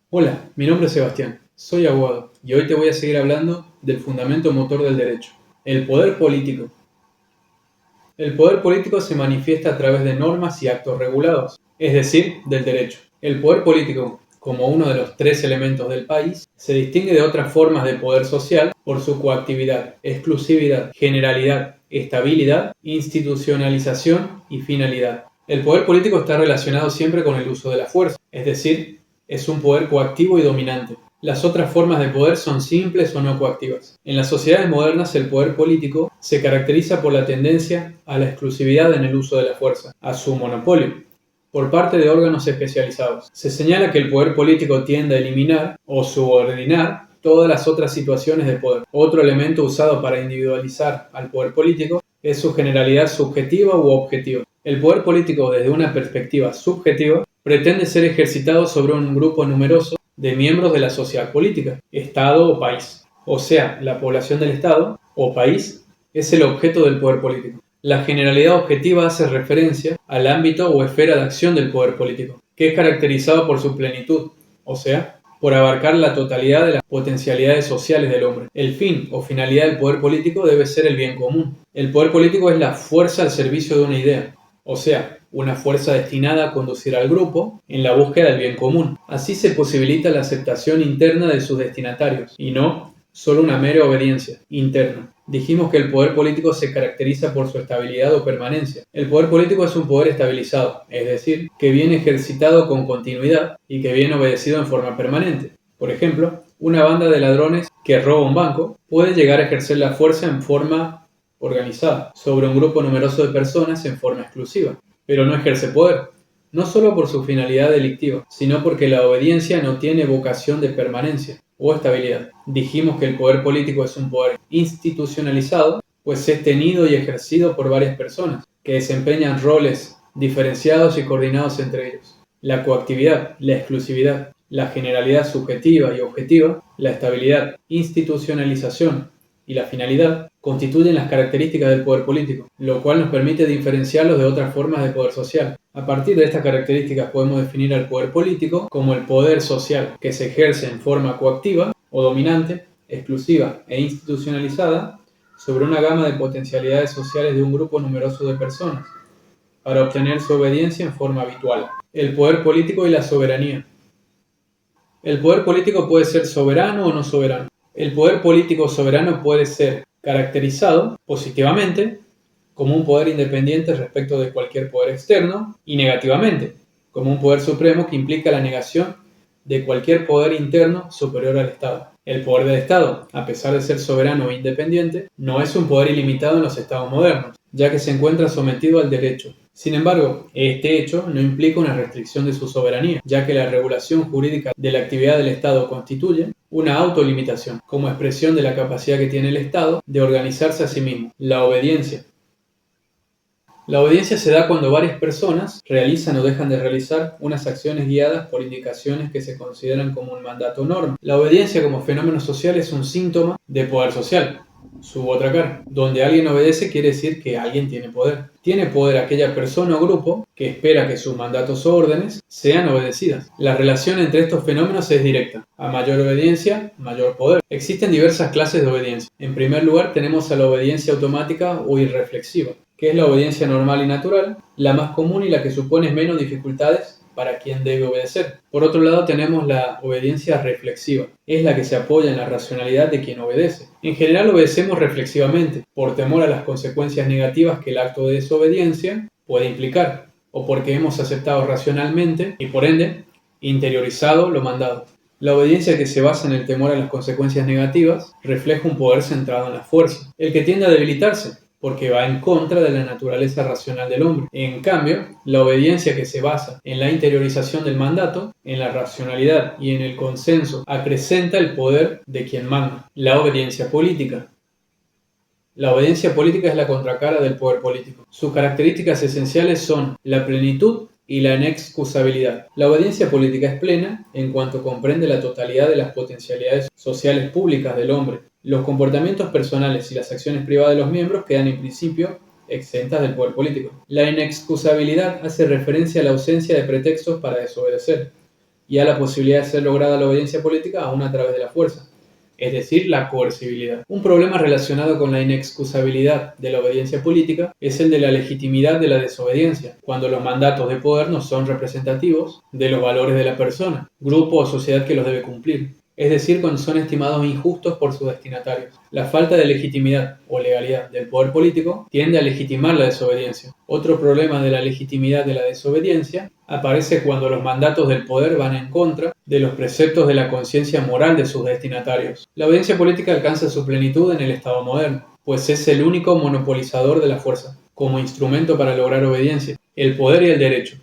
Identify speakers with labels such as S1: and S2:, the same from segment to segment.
S1: Hola, mi nombre es Sebastián, soy abogado y hoy te voy a seguir hablando del fundamento motor del derecho, el poder político. El poder político se manifiesta a través de normas y actos regulados, es decir, del derecho. El poder político, como uno de los tres elementos del país, se distingue de otras formas de poder social por su coactividad, exclusividad, generalidad, estabilidad, institucionalización y finalidad. El poder político está relacionado siempre con el uso de la fuerza, es decir, es un poder coactivo y dominante. Las otras formas de poder son simples o no coactivas. En las sociedades modernas, el poder político se caracteriza por la tendencia a la exclusividad en el uso de la fuerza, a su monopolio, por parte de órganos especializados. Se señala que el poder político tiende a eliminar o subordinar todas las otras situaciones de poder. Otro elemento usado para individualizar al poder político es su generalidad subjetiva u objetiva. El poder político, desde una perspectiva subjetiva, pretende ser ejercitado sobre un grupo numeroso de miembros de la sociedad política, Estado o país. O sea, la población del Estado o país es el objeto del poder político. La generalidad objetiva hace referencia al ámbito o esfera de acción del poder político, que es caracterizado por su plenitud, o sea, por abarcar la totalidad de las potencialidades sociales del hombre. El fin o finalidad del poder político debe ser el bien común. El poder político es la fuerza al servicio de una idea, o sea, una fuerza destinada a conducir al grupo en la búsqueda del bien común. Así se posibilita la aceptación interna de sus destinatarios, y no solo una mera obediencia interna. Dijimos que el poder político se caracteriza por su estabilidad o permanencia. El poder político es un poder estabilizado, es decir, que viene ejercitado con continuidad y que viene obedecido en forma permanente. Por ejemplo, una banda de ladrones que roba un banco puede llegar a ejercer la fuerza en forma organizada sobre un grupo numeroso de personas en forma exclusiva, pero no ejerce poder, no solo por su finalidad delictiva, sino porque la obediencia no tiene vocación de permanencia o estabilidad. Dijimos que el poder político es un poder institucionalizado, pues es tenido y ejercido por varias personas, que desempeñan roles diferenciados y coordinados entre ellos. La coactividad, la exclusividad, la generalidad subjetiva y objetiva, la estabilidad, institucionalización y la finalidad constituyen las características del poder político, lo cual nos permite diferenciarlos de otras formas de poder social. A partir de estas características podemos definir al poder político como el poder social que se ejerce en forma coactiva o dominante, exclusiva e institucionalizada sobre una gama de potencialidades sociales de un grupo numeroso de personas, para obtener su obediencia en forma habitual. El poder político y la soberanía. El poder político puede ser soberano o no soberano. El poder político soberano puede ser caracterizado positivamente como un poder independiente respecto de cualquier poder externo y negativamente como un poder supremo que implica la negación de cualquier poder interno superior al Estado. El poder del Estado, a pesar de ser soberano e independiente, no es un poder ilimitado en los estados modernos, ya que se encuentra sometido al derecho. Sin embargo, este hecho no implica una restricción de su soberanía, ya que la regulación jurídica de la actividad del Estado constituye una autolimitación, como expresión de la capacidad que tiene el Estado de organizarse a sí mismo. La obediencia. La obediencia se da cuando varias personas realizan o dejan de realizar unas acciones guiadas por indicaciones que se consideran como un mandato o norma. La obediencia como fenómeno social es un síntoma de poder social. Su otra cara. Donde alguien obedece quiere decir que alguien tiene poder. Tiene poder aquella persona o grupo que espera que sus mandatos o órdenes sean obedecidas. La relación entre estos fenómenos es directa. A mayor obediencia, mayor poder. Existen diversas clases de obediencia. En primer lugar tenemos a la obediencia automática o irreflexiva, que es la obediencia normal y natural, la más común y la que supone menos dificultades para quien debe obedecer. Por otro lado tenemos la obediencia reflexiva, es la que se apoya en la racionalidad de quien obedece. En general obedecemos reflexivamente, por temor a las consecuencias negativas que el acto de desobediencia puede implicar, o porque hemos aceptado racionalmente y por ende interiorizado lo mandado. La obediencia que se basa en el temor a las consecuencias negativas refleja un poder centrado en la fuerza, el que tiende a debilitarse, porque va en contra de la naturaleza racional del hombre. En cambio, la obediencia que se basa en la interiorización del mandato, en la racionalidad y en el consenso, acrecenta el poder de quien manda. La obediencia política. La obediencia política es la contracara del poder político. Sus características esenciales son la plenitud y la inexcusabilidad. La obediencia política es plena en cuanto comprende la totalidad de las potencialidades sociales públicas del hombre. Los comportamientos personales y las acciones privadas de los miembros quedan en principio exentas del poder político. La inexcusabilidad hace referencia a la ausencia de pretextos para desobedecer. y a la posibilidad de ser lograda la obediencia política aún a través de la fuerza, es decir, la coercibilidad. Un problema relacionado con la inexcusabilidad de la obediencia política es el de la legitimidad de la desobediencia, cuando los mandatos de poder no son representativos de los valores de la persona, grupo o sociedad que los debe cumplir, es decir, cuando son estimados injustos por sus destinatarios. La falta de legitimidad o legalidad del poder político tiende a legitimar la desobediencia. Otro problema de la legitimidad de la desobediencia aparece cuando los mandatos del poder van en contra de los preceptos de la conciencia moral de sus destinatarios. La obediencia política alcanza su plenitud en el Estado moderno, pues es el único monopolizador de la fuerza, como instrumento para lograr obediencia. El poder y el derecho.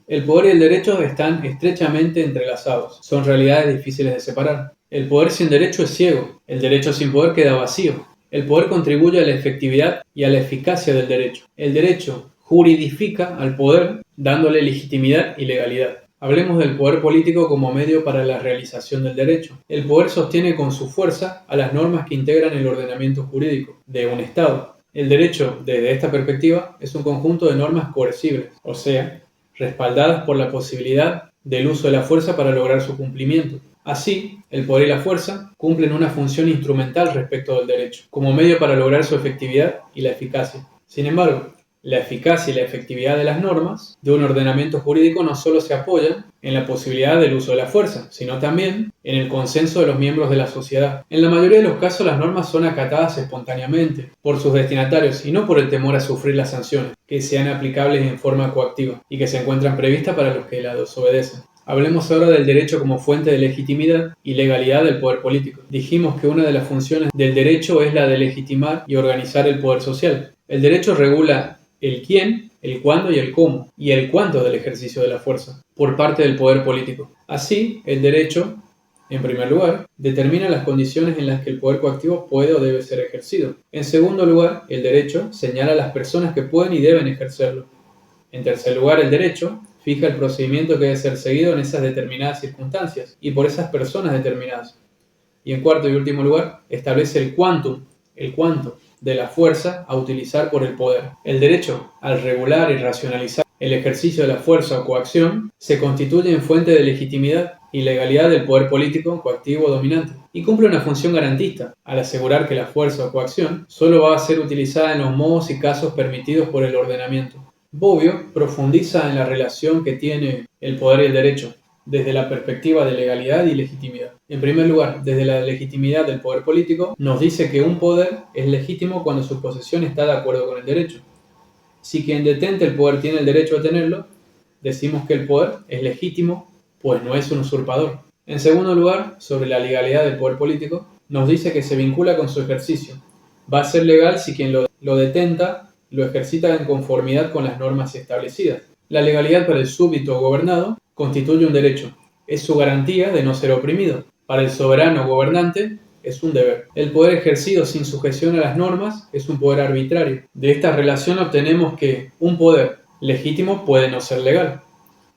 S1: El poder y el derecho están estrechamente entrelazados. Son realidades difíciles de separar. El poder sin derecho es ciego. El derecho sin poder queda vacío. El poder contribuye a la efectividad y a la eficacia del derecho. El derecho juridifica al poder, dándole legitimidad y legalidad. Hablemos del poder político como medio para la realización del derecho. El poder sostiene con su fuerza a las normas que integran el ordenamiento jurídico de un Estado. El derecho, desde esta perspectiva, es un conjunto de normas coercibles, o sea, respaldadas por la posibilidad del uso de la fuerza para lograr su cumplimiento. Así, el poder y la fuerza cumplen una función instrumental respecto del derecho, como medio para lograr su efectividad y la eficacia. Sin embargo, la eficacia y la efectividad de las normas de un ordenamiento jurídico no solo se apoyan en la posibilidad del uso de la fuerza, sino también en el consenso de los miembros de la sociedad. En la mayoría de los casos, las normas son acatadas espontáneamente por sus destinatarios y no por el temor a sufrir las sanciones, que sean aplicables en forma coactiva y que se encuentran previstas para los que la desobedecen. Hablemos ahora del derecho como fuente de legitimidad y legalidad del poder político. Dijimos que una de las funciones del derecho es la de legitimar y organizar el poder social. El derecho regula el quién, el cuándo y el cómo, y el cuánto del ejercicio de la fuerza por parte del poder político. Así, el derecho, en primer lugar, determina las condiciones en las que el poder coactivo puede o debe ser ejercido. En segundo lugar, el derecho señala a las personas que pueden y deben ejercerlo. En tercer lugar, el derecho fija el procedimiento que debe ser seguido en esas determinadas circunstancias y por esas personas determinadas. Y en cuarto y último lugar, establece el cuánto de la fuerza a utilizar por el poder. El derecho, al regular y racionalizar el ejercicio de la fuerza o coacción, se constituye en fuente de legitimidad y legalidad del poder político, coactivo o dominante, y cumple una función garantista, al asegurar que la fuerza o coacción solo va a ser utilizada en los modos y casos permitidos por el ordenamiento. Bobbio profundiza en la relación que tiene el poder y el derecho, desde la perspectiva de legalidad y legitimidad. En primer lugar, desde la legitimidad del poder político, nos dice que un poder es legítimo cuando su posesión está de acuerdo con el derecho. Si quien detente el poder tiene el derecho a tenerlo, decimos que el poder es legítimo, pues no es un usurpador. En segundo lugar, sobre la legalidad del poder político, nos dice que se vincula con su ejercicio. Va a ser legal si quien lo detenta lo ejercita en conformidad con las normas establecidas. La legalidad para el súbdito gobernado constituye un derecho. Es su garantía de no ser oprimido. Para el soberano gobernante es un deber. El poder ejercido sin sujeción a las normas es un poder arbitrario. De esta relación obtenemos que un poder legítimo puede no ser legal.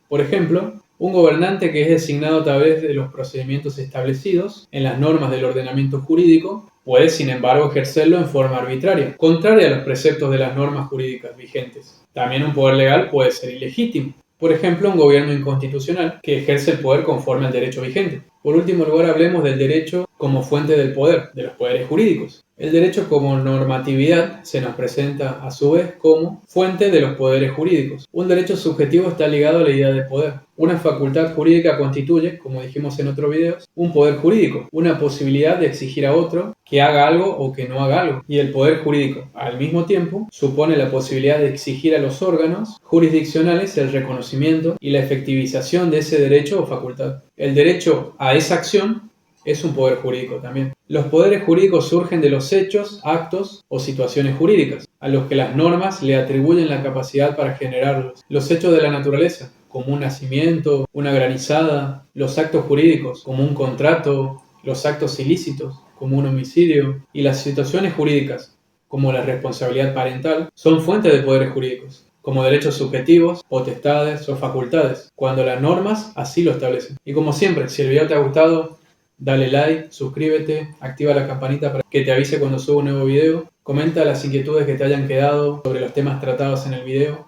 S1: Por ejemplo, un gobernante que es designado a través de los procedimientos establecidos en las normas del ordenamiento jurídico puede, sin embargo, ejercerlo en forma arbitraria, contraria a los preceptos de las normas jurídicas vigentes. También un poder legal puede ser ilegítimo. Por ejemplo, un gobierno inconstitucional que ejerce el poder conforme al derecho vigente. Por último lugar, hablemos del derecho como fuente del poder, de los poderes jurídicos. El derecho como normatividad se nos presenta a su vez como fuente de los poderes jurídicos. Un derecho subjetivo está ligado a la idea de poder. Una facultad jurídica constituye, como dijimos en otros videos, un poder jurídico, una posibilidad de exigir a otro que haga algo o que no haga algo. Y el poder jurídico, al mismo tiempo, supone la posibilidad de exigir a los órganos jurisdiccionales el reconocimiento y la efectivización de ese derecho o facultad. El derecho a esa acción es un poder jurídico también. Los poderes jurídicos surgen de los hechos, actos o situaciones jurídicas, a los que las normas le atribuyen la capacidad para generarlos. Los hechos de la naturaleza, como un nacimiento, una granizada, los actos jurídicos, como un contrato, los actos ilícitos, como un homicidio, y las situaciones jurídicas, como la responsabilidad parental, son fuentes de poderes jurídicos, como derechos subjetivos, potestades o facultades, cuando las normas así lo establecen. Y como siempre, si el video te ha gustado, dale like, suscríbete, activa la campanita para que te avise cuando suba un nuevo video, comenta las inquietudes que te hayan quedado sobre los temas tratados en el video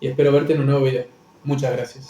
S1: y espero verte en un nuevo video. Muchas gracias.